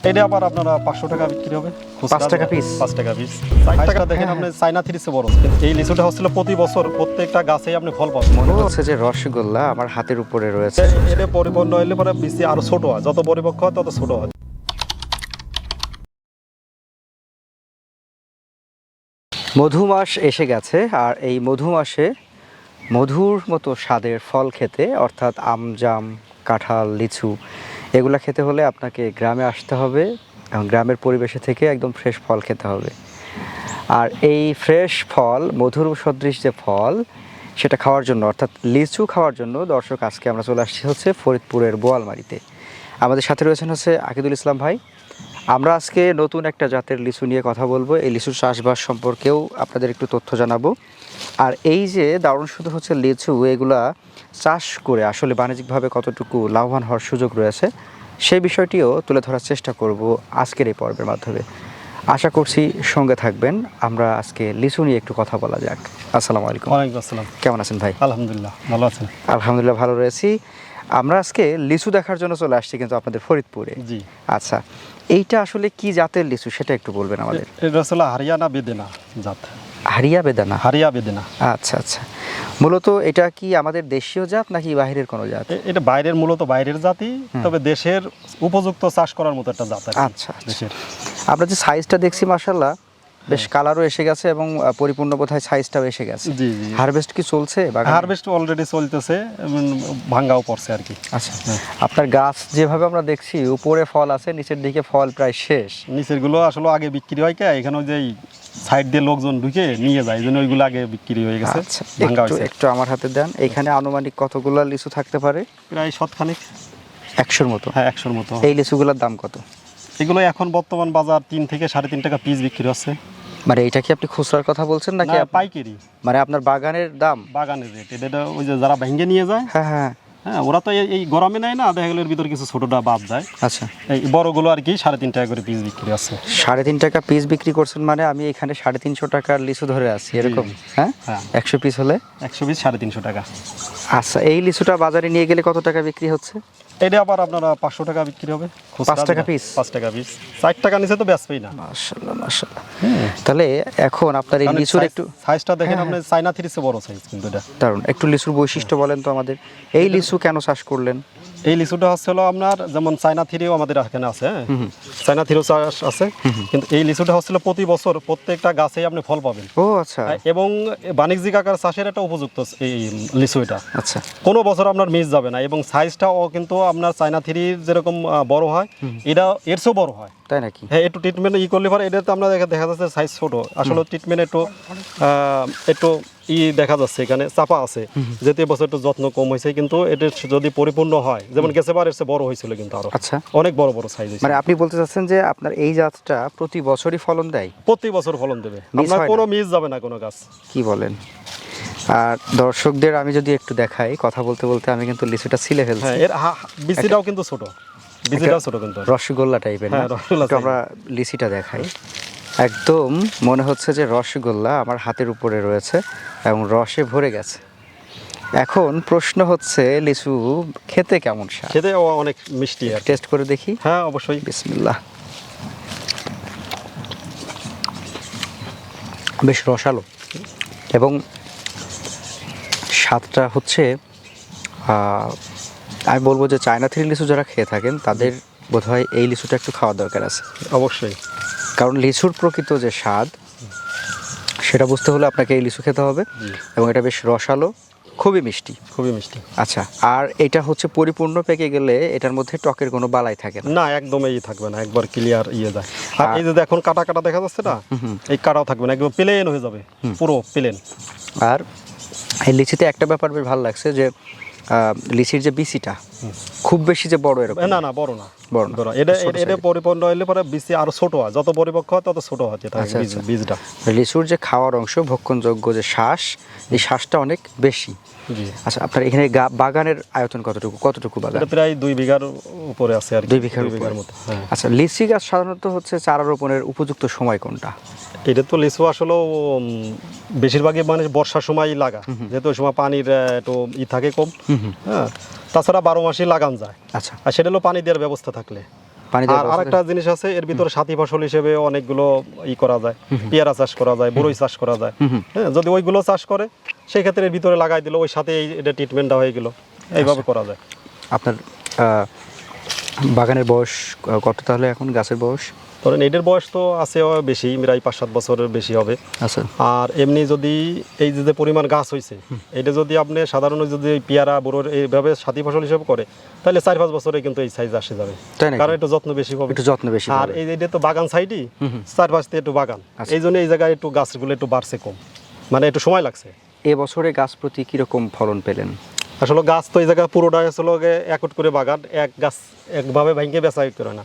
এটা আবার আপনারা 500 টাকা বিক্রি হবে। 5 টাকা পিস? 5 টাকা পিস। 60 টাকা দেখেন আপনি চায়না থ্রিসে বড়। কিন্তু এই লিচুটা হচ্ছিল প্রতি বছর প্রত্যেকটা গাছেই আপনি ফল পাবেন। মনে হচ্ছে যে রসগোল্লা আমার হাতের উপরে রয়েছে। এটা পরিপূর্ণ হইলে পরে বেশি আরো ছোট হয়, যত পরিপক্ক হয় তত ছোট হয়। মধু মাস এসে গেছে, আর এই মধু মাসে মধুর মতো স্বাদের ফল খেতে, অর্থাৎ আম, জাম, কাঁঠাল, লিচু এগুলা খেতে হলে আপনাকে গ্রামে আসতে হবে এবং গ্রামের পরিবেশে থেকে একদম ফ্রেশ ফল খেতে হবে। আর এই ফ্রেশ ফল, মধুর সদৃশ যে ফল, সেটা খাওয়ার জন্য অর্থাৎ লিচু খাওয়ার জন্য দর্শক আজকে আমরা চলে আসছি হচ্ছে ফরিদপুরের বোয়ালমারিতে। আমাদের সাথে রয়েছেন হচ্ছে আকিদুল ইসলাম ভাই। আমরা আজকে নতুন একটা জাতের লিচু নিয়ে কথা বলবো, এই লিচুর চাষবাস সম্পর্কেও আপনাদের একটু তথ্য জানাবো। আর এই যে দারুণ শুধু হচ্ছে লিচু, এগুলা চাষ করে আসলে বাণিজ্যিকভাবে কতটুকু লাভবান হওয়ার সুযোগ রয়েছে সেই বিষয়টিও তুলে ধরার চেষ্টা করব আজকের এই পর্বের মাধ্যমে। আশা করছি সঙ্গে থাকবেন। আমরা আজকে লিচু নিয়ে একটু কথা বলা যাক। আসসালামু আলাইকুম। ওয়ালাইকুম আসসালাম। কেমন আছেন ভাই? আলহামদুলিল্লাহ, ভালো আছেন? আলহামদুলিল্লাহ ভালো রয়েছি। আমরা আজকে লিচু দেখার জন্য চলে আসছি কিন্তু আপনাদের ফরিদপুরে। জি। আচ্ছা, এইটা আসলে কি জাতের লিচু সেটা একটু বলবেন আমাদের। এটা হচ্ছে হারিয়ানা বেদেনা জাত। হারিয়া বেদানা? হারিয়া বেদেনা। আচ্ছা আচ্ছা, মূলত এটা কি আমাদের দেশীয় জাত নাকি বাইরের কোনো জাত? এটা বাইরের, মূলত বাইরের জাতি, তবে দেশের উপযুক্ত চাষ করার মতো একটা জাত আর কি। আচ্ছা আচ্ছা। দেশের। আমরা যে সাইজটা দেখছি মাশাআল্লাহ বেশ কালারও এসে গেছে এবং পরিপূর্ণ বোধহয় সাইজটাও এসে গেছে। জি জি। হারভেস্ট কি চলছে? হারভেস্ট অলরেডি চলতেছে, ভাঙ্গাও পড়ছে আর কি। আচ্ছা, আপনার গাছ যেভাবে আমরা দেখছি উপরে ফল আছে, নিচের দিকে ফল প্রায় শেষ। নিচের গুলো আসলে আগে বিক্রি হয় কে, এখানে যে সাইড দিয়ে লোকজন ঢুকে নিয়ে যায়, এই জন্য ওইগুলো আগে বিক্রি হয়ে গেছে। আচ্ছা, ভাঙ্গা একটু হয়েছে। একটু আমার হাতে দেন। এখানে আনুমানিক কতগুলো লিচু থাকতে পারে? প্রায় শতখানিক। 100-র মতো? হ্যাঁ, 100-র মতো। এই লিচুগুলোর দাম কত? এগুলো এখন বর্তমান বাজার 3 থেকে 3.5 টাকা পিস বিক্রি হচ্ছে। মানে এটা কি আপনি খুচরার কথা বলছেন নাকি না, পাইকারি। মানে আপনার বাগানের দাম? বাগানের রেট এটা, ওই যে যারা ভেঙে নিয়ে যায়, হ্যাঁ হ্যাঁ। হ্যাঁ, ওরা তো এই গরমে নেয় না, দেখা গেল এর ভিতর কিছু ছোটটা বাদ যায়। আচ্ছা, এই বড়গুলো আর কি 3.5 টাকা করে পিস বিক্রি আছে। 3.5 টাকা পিস বিক্রি করছেন? মানে আমি এখানে 350 টাকার লিচু ধরে আছি এরকম? হ্যাঁ, হ্যাঁ। 100 পিস হলে 100 পিস 350 টাকা। আচ্ছা, এই লিচুটা বাজারে নিয়ে গেলে কত টাকা বিক্রি হচ্ছে? এটা আবার আপনারা 500 টাকা বিক্রি হবে। 5 টাকা পিস? 5 টাকা পিস। 60 টাকা নিচে তো বেচবেই না। মাশাআল্লাহ মাশাআল্লাহ। তাহলে এখন আপনার এই লিচুর একটু সাইজটা দেখেন আপনি, চায়না থ্রিসে বড় সাইজ কিন্তু এটা। দারুণ। একটু লিচুর বৈশিষ্ট্য বলেন তো আমাদের। এই লিচু কেন চাষ করলেন? এই লিচুটা হচ্ছে আপনার যেমন চায়না থ্রিও আমাদের এখানে আছে, হ্যাঁ, চায়না থ্রিও চাষ আছে, কিন্তু এই লিচুটা হচ্ছিল প্রতি বছর প্রত্যেকটা গাছেই আপনি ফল পাবেন। ও আচ্ছা। এবং বাণিজ্যিক আকার চাষের একটা উপযুক্ত এই লিচু এটা। আচ্ছা, কোনো বছর আপনার মিস যাবে না, এবং সাইজটাও কিন্তু আপনার চায়না থ্রির যেরকম বড় হয়, এটা এর চেয়েও বড় হয়। তাই নাকি? হ্যাঁ, একটু ট্রিটমেন্ট করলে পরে এটা তো আমরা দেখা যাচ্ছে সাইজ ছোট, আসলে ট্রিটমেন্ট একটু দেখা যাচ্ছে এখানে চাপা আছে, যেহেতু এবছর একটু যত্ন কম হয়েছে, কিন্তু এটা যদি পরিপূর্ণ হয়, যেমন গেছে বার এর চেয়ে বড় হয়েছিল কিন্তু আরো। আচ্ছা, অনেক বড় বড় সাইজ। মানে আপনি বলতে চাচ্ছেন যে আপনার এই জাতটা প্রতি বছরই ফলন দেয়? প্রতি বছর ফলন দেবে, আপনার কোনো মিস যাবে না কোনো গাছ। কি বলেন? আর দর্শকদের আমি যদি একটু দেখাই, কথা বলতে বলতে আমি কিন্তু লিচুটা ছিলে ফেলছি। হ্যাঁ, এর বিচিটাও কিন্তু ছোট, বিচিটাও ছোট কিন্তু রসগোল্লা টাইপের। হ্যাঁ, রসগোল্লা একটু আমরা লিচিটা দেখাই। একদম মনে হচ্ছে যে রসগোল্লা আমার হাতের উপরে রয়েছে এবং রসে ভরে গেছে। এখন প্রশ্ন হচ্ছে লিচু খেতে কেমন স্বাদ? খেতে অনেক মিষ্টি। আর টেস্ট করে দেখি। হ্যাঁ, অবশ্যই। বিসমিল্লাহ। বেশ রসালো এবং স্বাদটা হচ্ছে আমি বলবো যে চায়না থ্রি লিচু যারা খেয়ে থাকেন তাদের বোধহয় এই লিচুটা একটু খাওয়া দরকার আছে। অবশ্যই, কারণ লিচুর প্রকৃত যে স্বাদ সেটা বুঝতে হলে আপনাকে এই লিচু খেতে হবে, এবং এটা বেশ রসালো, খুবই মিষ্টি। খুবই মিষ্টি। আচ্ছা, আর এটা হচ্ছে পরিপূর্ণ পেকে গেলে এটার মধ্যে টকের কোনো বালাই থাকে না? না, একদমই থাকবে না, একবার ক্লিয়ার যায়। আর এই যে এখন কাটা কাটা দেখা যাচ্ছে না, এই কাটাও থাকবে না, একদম প্লেন হয়ে যাবে, পুরো প্লেন। আর এই লিচিতে একটা ব্যাপার বেশ ভালো লাগছে যে লিচির যে বিচিটা খুব বেশি যে বড় এরকম না, না, বড় না, বড় না। বড়। এটা পরিপূর্ণ হইলে পরে বিচি আরো ছোট হয়, যত পরিপক্ক হয় তত ছোট হয় বীজটা। লিচুর যে খাওয়ার অংশ, ভক্ষণযোগ্য যে শ্বাস, এই শ্বাসটা অনেক বেশি। জি। আচ্ছা, আপনার এখানে বাগানের আয়তন কতটুকু বাগান? এটা প্রায় 2 বিঘার উপরে আছে আর কি। 2 বিঘার মতো। হ্যাঁ। আচ্ছা, লিচি গাছ সাধারণত হচ্ছে চারা রোপণের উপযুক্ত সময় কোনটা? এটা তো লিচু আসলে বেশিরভাগই মানে বর্ষার সময় লাগা, যেহেতু ওই সময় পানির একটু থাকে কম। হ্যাঁ, তাছাড়া 12 মাসই লাগান যায়। আচ্ছা, আর সেটা হলো পানি দেওয়ার ব্যবস্থা থাকলে। পানি দেওয়ার আর ব্যবস্থা আরেকটা জিনিস আছে, এর ভিতরে সাথী ফসল হিসেবে অনেকগুলো করা যায়, পেয়ারা চাষ করা যায়, বরই চাষ করা যায়। হ্যাঁ, যদি ওইগুলো চাষ করে সেই ক্ষেত্রে এর ভিতরে লাগাই দিল, ওই সাথে এটা ট্রিটমেন্টটা হয়ে গেল, এইভাবে করা যায়। আপনার বাগানের বয়স কত তাহলে এখন, গাছের বয়স? ধরেন এটার বয়স তো আছে বেশি, প্রায় 5-7 বছরের বেশি হবে। আচ্ছা। আর এমনি যদি এই যে পরিমাণ গাছ হয়েছে, এটা যদি আপনি সাধারণ যদি এই পেয়ারা বড়োর এইভাবে সাথী ফসল হিসেবে করে, তাহলে 4-5 বছরে কিন্তু এই সাইজ আসে যাবে, তাই নাকি? কারণ একটু যত্ন বেশি হবে, একটু যত্ন বেশি আর হবে। এই এটা তো বাগান সাইডই, 4 পাশে একটু বাগান, এই জন্য এই জায়গায় একটু গাছগুলো একটু বাড়ছে কম, মানে একটু সময় লাগছে। এবছরে গাছ প্রতি কিরকম ফলন পেলেন? আসলে গাছ তো এই জায়গায় পুরোটাই আসলে একট করে বাগান, এক গাছ একভাবে ভাঙে বেচা করে না,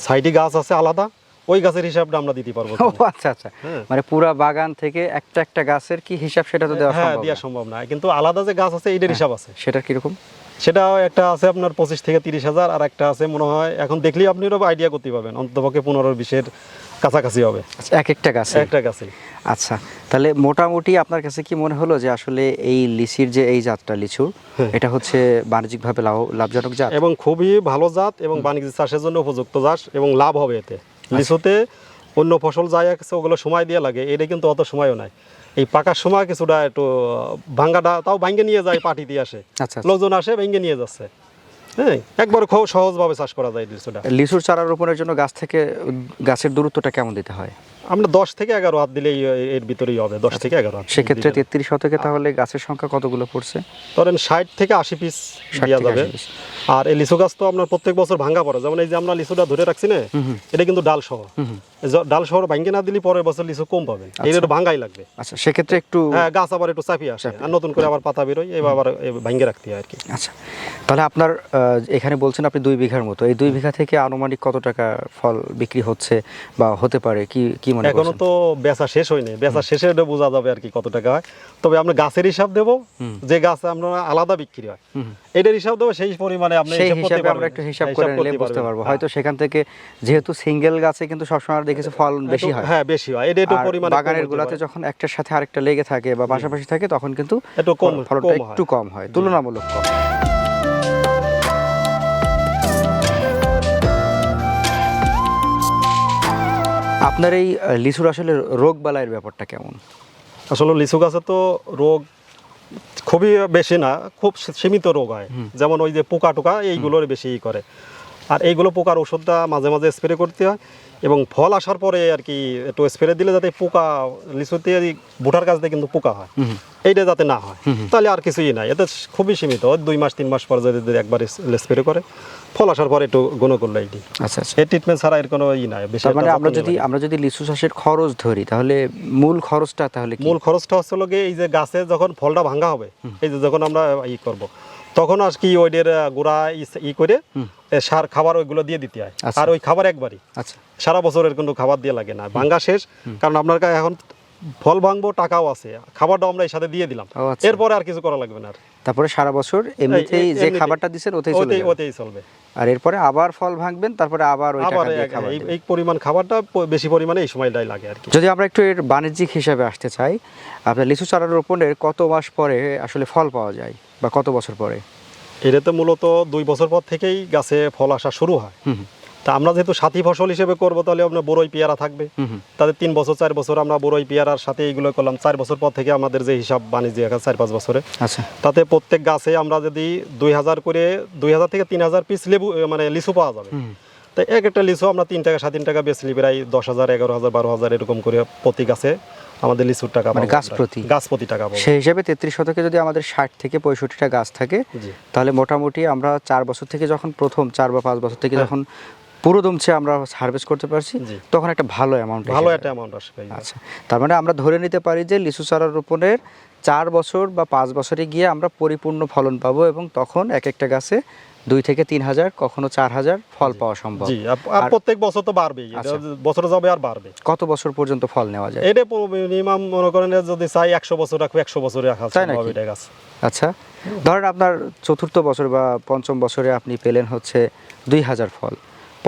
সাইডে গাছ আছে আলাদা, ওই গাছের হিসাবটা আমরা দিতে পারবো ও আচ্ছা আচ্ছা, মানে পুরা বাগান থেকে একটা একটা গাছের কি হিসাব সেটা তো দেওয়া হ্যাঁ, সম্ভব দেওয়া না। সম্ভব না, কিন্তু আলাদা যে গাছ আছে এইটার হিসাব আছে। সেটার কিরকম? সেটাও একটা আছে আপনার 25 থেকে 30,000, আর একটা আছে মনে হয় এখন দেখলেই আপনি আইডিয়া করতে পারবেন, অন্ততপক্ষে 15-20-এর কাছাকাছি হবে আচ্ছা, এক একটা গাছে? একটা গাছে। আচ্ছা, তাহলে মোটামুটি আপনার কাছে কি মনে হলো যে আসলে এই লিচির যে এই জাতটা লিচুর, এটা হচ্ছে বাণিজ্যিকভাবে লাভজনক জাত এবং খুবই ভালো জাত এবং বাণিজ্যিক চাষের জন্য উপযুক্ত চাষ, এবং লাভ হবে এতে। লিচুতে অন্য ফসল যায় আছে ওগুলো সময় দিয়ে লাগে, এটা কিন্তু অত সময়ও নাই, এই পাকার সময় কিছুটা একটু ভাঙ্গাটা তাও ভাঙ্গে নিয়ে যায়, পাটি দিয়ে আসে, আচ্ছা। লোকজন আসে ভেঙে নিয়ে যাচ্ছে। হ্যাঁ, একবার খুব সহজভাবে চাষ করা যায় লিচুটা। লিচুর চারা রোপণের জন্য গাছ থেকে গাছের দূরত্বটা কেমন দিতে হয়? আমরা 10 থেকে 11 হাত দিলেই এর ভিতরেই হবে, 10 থেকে 11 হাত। সেক্ষেত্রে 33 শতকে তাহলে গাছের সংখ্যা কতগুলো পড়ছে? ধরেন 60 থেকে 80 পিস 60 দেওয়া থেকে যাবে। 80 পিস। আর এই লিচু গাছ তো আপনার প্রত্যেক বছর ভাঙা পড়ে, যেমন এই যে আমরা লিচুটা ধরে রাখছি না, এটা কিন্তু ডাল সহ, ডাল সহ ভাঙ্গে না দিলে পরের বছর লিচু কম পাবেন, এটা ভাঙ্গাই লাগবে। আচ্ছা, সেক্ষেত্রে একটু হ্যাঁ, গাছ আবার একটু চাপিয়ে আসে, আর নতুন করে আবার পাতা বেরোয়, এবার আবার ভাঙ্গে রাখতে হয় আর কি। আচ্ছা, তাহলে আপনার এখানে বলছেন আপনি 2 বিঘার মতো, এই 2 বিঘা থেকে আনুমানিক কত টাকা ফল বিক্রি হচ্ছে বা হতে পারে, কি মনে এখনো করছেন? তো বেচা শেষ হয়নি, বেচা শেষে এটা বোঝা যাবে আর কি কত টাকা হয়। তবে আমরা গাছের হিসাব দেবো, যে গাছ আমরা আলাদা বিক্রি হয় এটার হিসাব দেবো, সেই পরিমাণে আপনি সেই হিসাব করতে হিসাবে আমরা পারবেন, একটু হিসাব করে নিলে বুঝতে পারবো, হয়তো সেখান থেকে যেহেতু সিঙ্গেল গাছে কিন্তু সবসময় আমরা দেখেছি ফল বেশি হয়। হ্যাঁ, বেশি হয়, এটা একটু আর পরিমাণে বাগানের গুলাতে যখন একটার সাথে আরেকটা লেগে থাকে বা পাশাপাশি থাকে তখন কিন্তু একটু কম ফলনটা একটু কম হয়, তুলনামূলক কম। আপনার এই লিচুর আসলে রোগ বালাইয়ের ব্যাপারটা কেমন? আসলে লিচু গাছে তো রোগ খুবই বেশি না, খুব সীমিত রোগ হয়, যেমন ওই যে পোকা টোকা এইগুলোর বেশি করে, আর এইগুলো পোকার ওষুধটা মাঝে মাঝে স্প্রে করতে হয়, এবং ফল আসার পরে আর কি একটু স্প্রে দিলে যাতে পোকা লিচুতে ভুটার গাছতে কিন্তু পোকা হয়, এইটা যাতে না হয়, তাহলে আর কিছুই নাই, এতে খুবই সীমিত, 2-3 মাস পর যদি একবার স্প্রে করে ফল আসার পরে একটু গুণ করলে এইটি। আচ্ছা আচ্ছা, এই ট্রিটমেন্ট ছাড়া এর কোনো নাই বেশি। তার মানে আমরা যদি লিচু চাষের খরচ ধরি তাহলে মূল খরচটা তাহলে কি? মূল খরচটা হচ্ছে গিয়ে এই যে গাছে যখন ফলটা ভাঙা হবে, এই যে যখন আমরা করব, তখন আর কি ওইটার গোড়া করে সার খাবার ওইগুলো দিয়ে দিতে হয়, আর ওই খাবার একবারই, আচ্ছা, সারা বছরের কোনো খাবার দিয়ে লাগে না, ভাঙা শেষ, কারণ আপনার এখন ফল ভাঙবো, টাকাও আছে, খাবারটাও আমরা এই সাথে দিয়ে দিলাম, এরপরে আর কিছু করা লাগবে না। তারপরে সারা বছর এমনিতেই যে খাবারটা দিচ্ছেন ওতেই চলবে, আর এরপরে আবার ফল ভাঙবেন, তারপরে আবার ওই টাকা দিয়ে খাবার দিবেন। এই পরিমাণ খাবারটা বেশি পরিমাণে এই সময়টাই লাগে আর কি। যদি আমরা একটু এর বাণিজ্যিক হিসাবে আসতে চাই, আপনার লিচু চারা রোপণের কত মাস পরে আসলে ফল পাওয়া যায় বা কত বছর পরে? এটা তো মূলত 2 বছর পর থেকেই গাছে ফল আসা শুরু হয়। তা আমরা যেহেতু সাথী ফসল হিসেবে করবো, তাহলে আপনার বড়ই পেয়ারা থাকবে, তাদের 3 বছর 4 বছর আমরা বড়ই পেয়ারার সাথে এইগুলো করলাম, 4 বছর পর থেকে আমাদের যে হিসাব বাণিজ্য 4-5 বছরে, আচ্ছা, তাতে প্রত্যেক গাছে আমরা যদি 2000 করে 2000 থেকে 3000 পিস লেবু মানে লিচু পাওয়া যাবে। তাই এক একটা লিচু আমরা 3 টাকা 7 টাকা বেচলি, প্রায় 10,000 11,000 12,000 এরকম করে প্রতি গাছে আমাদের লিচুর টাকা, মানে গাছ প্রতি টাকা পাবো। সেই হিসাবে 33 শতকে যদি আমাদের 60 থেকে 65টা গাছ থাকে, তাহলে মোটামুটি আমরা 4 বছর থেকে যখন প্রথম 4 বা 5 বছর থেকে যখন পুরো দমছে আমরা হারভেস্ট করতে পারছি, তখন একটা ভালো অ্যামাউন্ট আসবে। আচ্ছা, তার মানে আমরা ধরে নিতে পারি যে লিচু চারা রোপণের 4 বছর বা 5 বছরে গিয়ে আমরা পরিপূর্ণ ফলন পাবো, এবং তখন এক একটা গাছে 2 থেকে 3,000 কখনো 4,000 ফল পাওয়া সম্ভব। জি, আর প্রত্যেক বছর তো বাড়বেই, বছর যাবে আর বাড়বে। কত বছর পর্যন্ত ফল নেওয়া যায়? এটা মিনিমাম মনে করেন যদি চাই 100 বছর রাখবো, 100 বছরে রাখা হবে এটা গাছ। আচ্ছা, ধরেন আপনার চতুর্থ বছর বা পঞ্চম বছরে আপনি পেলেন হচ্ছে 2,000 ফল,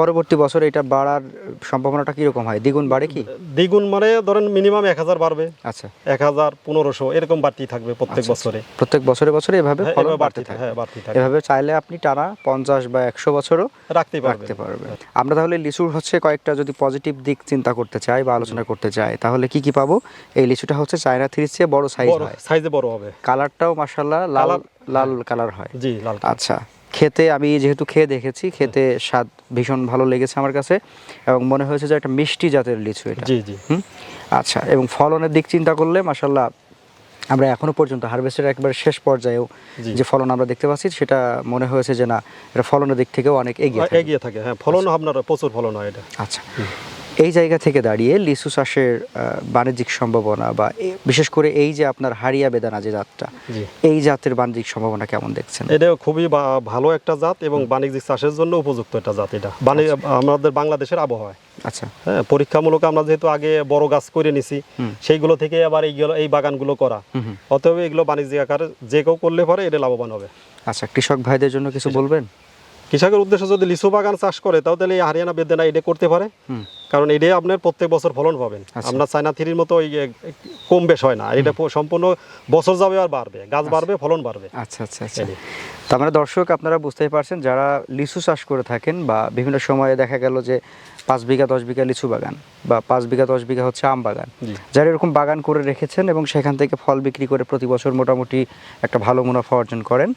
পরবর্তী বছর এটা বাড়ার সম্ভাবনাটা কিরকম হয়, দ্বিগুণ বাড়ে কি? দ্বিগুণ মানে ধরেন মিনিমাম 1000 বাড়বে, আচ্ছা, 1000, 1500 এরকম বাড়তি থাকবে প্রত্যেক আচ্ছা, বছরে। প্রত্যেক বছরে বছরে এভাবে হ্যাঁ, ফলন এভাবে বাড়তে থাকে। হ্যাঁ বাড়তি থাকে, এভাবে চাইলে আপনি টানা 50 বা 100 বছরও রাখতে রাখতে পারবে। পারবেন। আমরা তাহলে লিচুর হচ্ছে কয়েকটা যদি পজিটিভ দিক চিন্তা করতে চাই বা আলোচনা করতে চাই, তাহলে কি কি পাবো? এই লিচুটা হচ্ছে চায়না থ্রির চেয়ে বড় সাইজ বড় হয়, সাইজে বড় হবে, কালারটাও মাশাআল্লাহ লাল কালার- লাল কালার হয়। জি লাল। আচ্ছা, খেতে আমি যেহেতু খেয়ে দেখেছি, খেতে স্বাদ ভীষণ ভালো লেগেছে আমার কাছে এবং মনে হয়েছে যে একটা মিষ্টি জাতের লিচু এটা। জি জি হুম, আচ্ছা, এবং ফলনের দিক চিন্তা করলে মাশাআল্লাহ আমরা এখনো পর্যন্ত হারভেস্টের একবার শেষ পর্যায়েও জি। যে ফলন আমরা দেখতে পাচ্ছি সেটা মনে হয়েছে যে না, এটা ফলনের দিক থেকেও অনেক এগিয়ে থাকে। এগিয়ে থাকে, হ্যাঁ ফলন আপনার প্রচুর ফলন হয় এটা। আচ্ছা, এই জায়গা থেকে দাঁড়িয়ে লিচু চাষের বাণিজ্যিক সম্ভাবনা বা বিশেষ করে এই যে আপনার হারিয়া বেদানা যে জাতটা, জি এই জাতের বাণিজ্যিক সম্ভাবনা কেমন দেখছেন? এটা খুবই ভালো একটা জাত এবং বাণিজ্যিক চাষের জন্য উপযুক্ত একটা জাত এটা, আমাদের বাংলাদেশের আবহাওয়ায়। আচ্ছা, হ্যাঁ, পরীক্ষামূলক আমরা যেহেতু আগে বড় গাছ করে নিছি, সেইগুলো থেকে আবার এই বাগানগুলো করা, অতএব এগুলো বাণিজ্যিক আকারে যে কেউ করলে পরে এটা লাভবান হবে। আচ্ছা, কৃষক ভাইদের জন্য কিছু বলবেন? কৃষকের উদ্দেশ্যে যদি লিচু বাগান চাষ করে তাহলে এই হারিয়ানা বেদানা এটা করতে পারে, কারণ এটাই আপনার প্রত্যেক বছর ফলন পাবেন। আমরা চায়না থ্রির মতো ওই কম বেশ হয় না, এটা সম্পূর্ণ বছর যাবে আর বাড়বে, গাছ বাড়বে, ফলন বাড়বে। আচ্ছা আচ্ছা আচ্ছা, তার মানে দর্শক আপনারা বুঝতেই পারছেন, যারা লিচু চাষ করে থাকেন বা বিভিন্ন সময়ে দেখা গেল যে 5 বিঘা 10 বিঘা লিচু বাগান বা 5 বিঘা 10 বিঘা হচ্ছে আম বাগান, যারা এরকম বাগান করে রেখেছেন এবং সেখান থেকে ফল বিক্রি করে প্রতি বছর মোটামুটি একটা ভালো মুনাফা অর্জন করেন,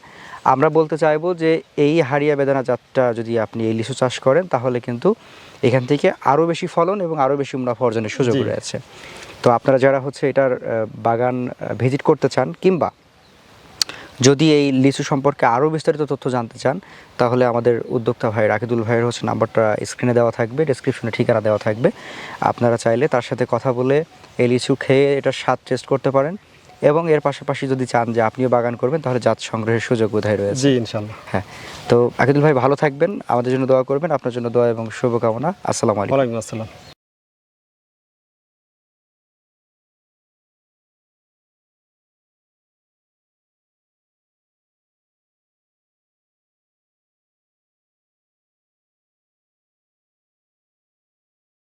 আমরা বলতে চাইবো যে এই হারিয়া বেদানা জাতটা যদি আপনি এই লিচু চাষ করেন তাহলে কিন্তু এখান থেকে আরও বেশি ফলন এবং আরও বেশি মুনাফা অর্জনের সুযোগ রয়েছে। তো আপনারা যারা হচ্ছে এটার বাগান ভিজিট করতে চান কিংবা যদি এই লিচু সম্পর্কে আরও বিস্তারিত তথ্য জানতে চান, তাহলে আমাদের উদ্যোক্তা ভাই রাকিদুল ভাইয়ের হচ্ছে নাম্বারটা স্ক্রিনে দেওয়া থাকবে, ডেসক্রিপশনে ঠিকানা দেওয়া থাকবে। আপনারা চাইলে তার সাথে কথা বলে এই লিচু খেয়ে এটার স্বাদ টেস্ট করতে পারেন এবং এর পাশাপাশি যদি চান যে আপনিও বাগান করবেন তাহলে জাত সংগ্রহের সুযোগ বোধহয় রয়েছে। জি ইনশাআল্লাহ। হ্যাঁ, তো রাকিদুল ভাই ভালো থাকবেন, আমাদের জন্য দোয়া করবেন, আপনার জন্য দোয়া এবং শুভকামনা। আসসালামু আলাইকুম। ওয়ালাইকুম আসসালাম।